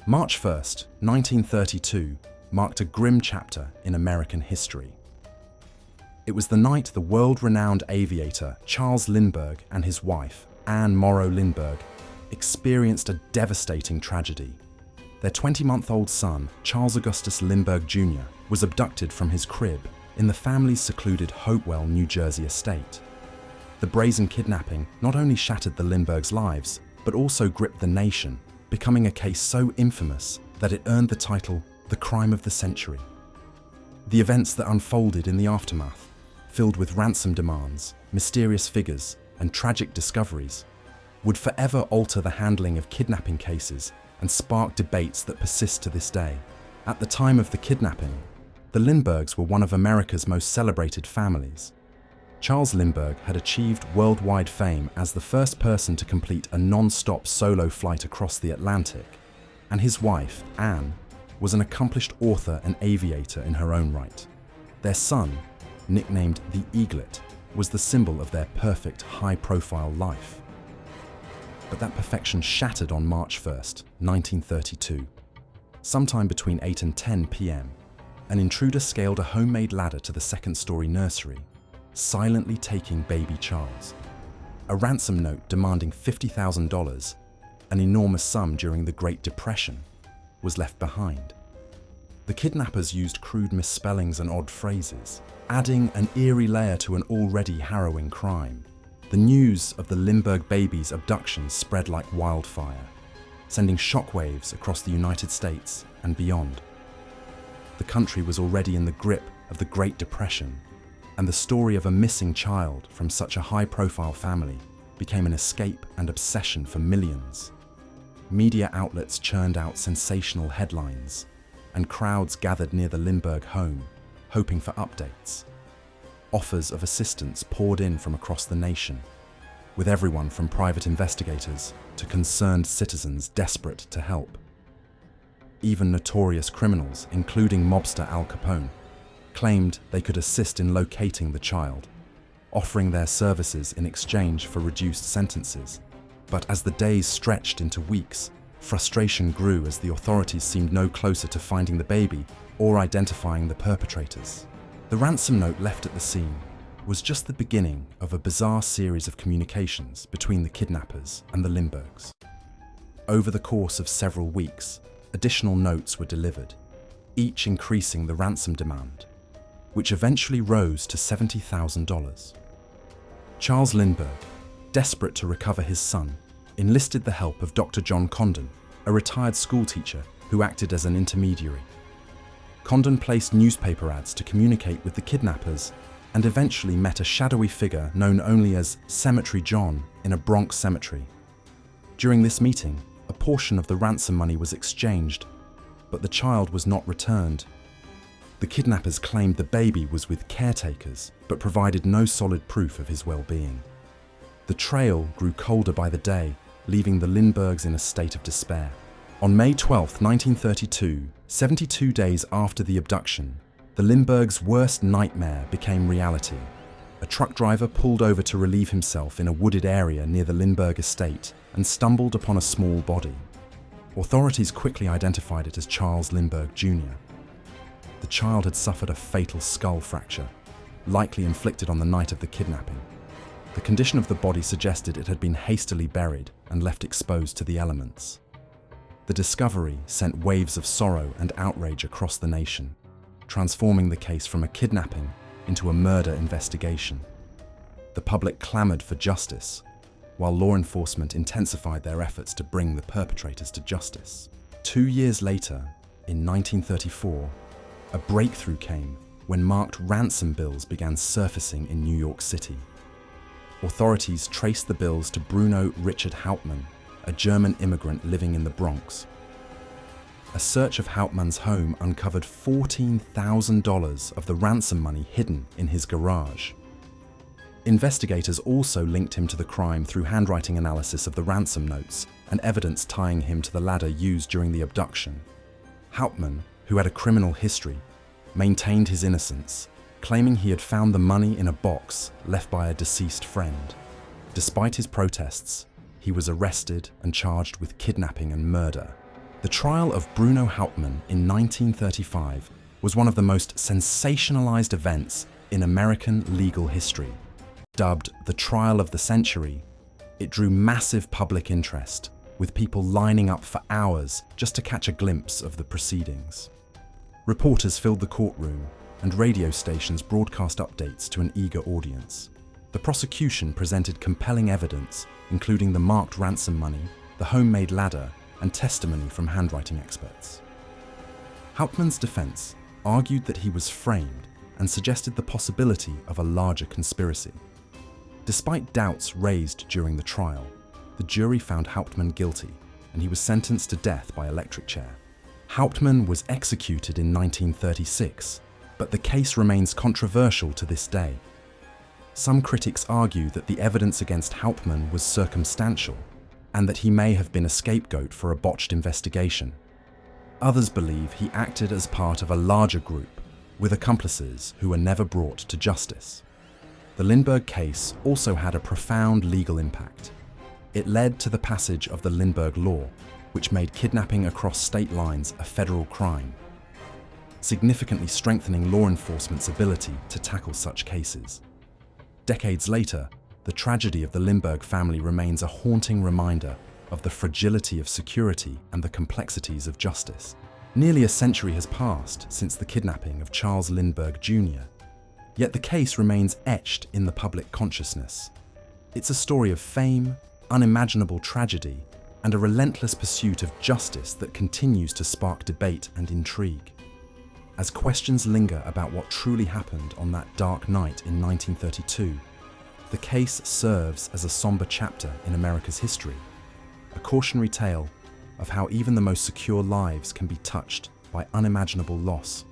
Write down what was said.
March 1st, 1932, marked a grim chapter in American history. It was the night the world-renowned aviator Charles Lindbergh and his wife, Anne Morrow Lindbergh, experienced a devastating tragedy. Their 20-month-old son, Charles Augustus Lindbergh Jr., was abducted from his crib in the family's secluded Hopewell, New Jersey estate. The brazen kidnapping not only shattered the Lindberghs' lives, but also gripped the nation, becoming a case so infamous that it earned the title the crime of the century. The events that unfolded in the aftermath, filled with ransom demands, mysterious figures, and tragic discoveries, would forever alter the handling of kidnapping cases and spark debates that persist to this day. At the time of the kidnapping, the Lindberghs were one of America's most celebrated families. Charles Lindbergh had achieved worldwide fame as the first person to complete a non-stop solo flight across the Atlantic, and his wife, Anne, was an accomplished author and aviator in her own right. Their son, nicknamed the Eaglet, was the symbol of their perfect, high-profile life. But that perfection shattered on March 1st, 1932. Sometime between 8 and 10 p.m., an intruder scaled a homemade ladder to the second-story nursery, silently taking baby Charles. A ransom note demanding $50,000, an enormous sum during the Great Depression, was left behind. The kidnappers used crude misspellings and odd phrases, adding an eerie layer to an already harrowing crime. The news of the Lindbergh babies' abduction spread like wildfire, sending shockwaves across the United States and beyond. The country was already in the grip of the Great Depression, and the story of a missing child from such a high-profile family became an escape and obsession for millions. Media outlets churned out sensational headlines, and crowds gathered near the Lindbergh home, hoping for updates. Offers of assistance poured in from across the nation, with everyone from private investigators to concerned citizens desperate to help. Even notorious criminals, including mobster Al Capone, claimed they could assist in locating the child, offering their services in exchange for reduced sentences. But as the days stretched into weeks, frustration grew as the authorities seemed no closer to finding the baby or identifying the perpetrators. The ransom note left at the scene was just the beginning of a bizarre series of communications between the kidnappers and the Lindberghs. Over the course of several weeks, additional notes were delivered, each increasing the ransom demand, which eventually rose to $70,000. Charles Lindbergh, desperate to recover his son, enlisted the help of Dr. John Condon, a retired schoolteacher who acted as an intermediary. Condon placed newspaper ads to communicate with the kidnappers and eventually met a shadowy figure known only as Cemetery John in a Bronx cemetery. During this meeting, a portion of the ransom money was exchanged, but the child was not returned. The kidnappers claimed the baby was with caretakers, but provided no solid proof of his well-being. The trail grew colder by the day, leaving the Lindberghs in a state of despair. On May 12, 1932, 72 days after the abduction, the Lindberghs' worst nightmare became reality. A truck driver pulled over to relieve himself in a wooded area near the Lindbergh estate and stumbled upon a small body. Authorities quickly identified it as Charles Lindbergh Jr. The child had suffered a fatal skull fracture, likely inflicted on the night of the kidnapping. The condition of the body suggested it had been hastily buried and left exposed to the elements. The discovery sent waves of sorrow and outrage across the nation, transforming the case from a kidnapping into a murder investigation. The public clamored for justice, while law enforcement intensified their efforts to bring the perpetrators to justice. 2 years later, in 1934, a breakthrough came when marked ransom bills began surfacing in New York City. Authorities traced the bills to Bruno Richard Hauptmann, a German immigrant living in the Bronx. A search of Hauptmann's home uncovered $14,000 of the ransom money hidden in his garage. Investigators also linked him to the crime through handwriting analysis of the ransom notes and evidence tying him to the ladder used during the abduction. Hauptmann, who had a criminal history, maintained his innocence, claiming he had found the money in a box left by a deceased friend. Despite his protests, he was arrested and charged with kidnapping and murder, The trial of Bruno Hauptmann in 1935 was one of the most sensationalized events in American legal history. Dubbed the trial of the century, it drew massive public interest, with people lining up for hours just to catch a glimpse of the proceedings. Reporters filled the courtroom, and radio stations broadcast updates to an eager audience. The prosecution presented compelling evidence, including the marked ransom money, the homemade ladder, and testimony from handwriting experts. Hauptmann's defense argued that he was framed and suggested the possibility of a larger conspiracy. Despite doubts raised during the trial, the jury found Hauptmann guilty, and he was sentenced to death by electric chair. Hauptmann was executed in 1936, but the case remains controversial to this day. Some critics argue that the evidence against Hauptmann was circumstantial, and that he may have been a scapegoat for a botched investigation. Others believe he acted as part of a larger group, with accomplices who were never brought to justice. The Lindbergh case also had a profound legal impact. It led to the passage of the Lindbergh Law, which made kidnapping across state lines a federal crime, significantly strengthening law enforcement's ability to tackle such cases. Decades later, the tragedy of the Lindbergh family remains a haunting reminder of the fragility of security and the complexities of justice. Nearly a century has passed since the kidnapping of Charles Lindbergh Jr., yet the case remains etched in the public consciousness. It's a story of fame, unimaginable tragedy, and a relentless pursuit of justice that continues to spark debate and intrigue. As questions linger about what truly happened on that dark night in 1932, the case serves as a somber chapter in America's history, a cautionary tale of how even the most secure lives can be touched by unimaginable loss.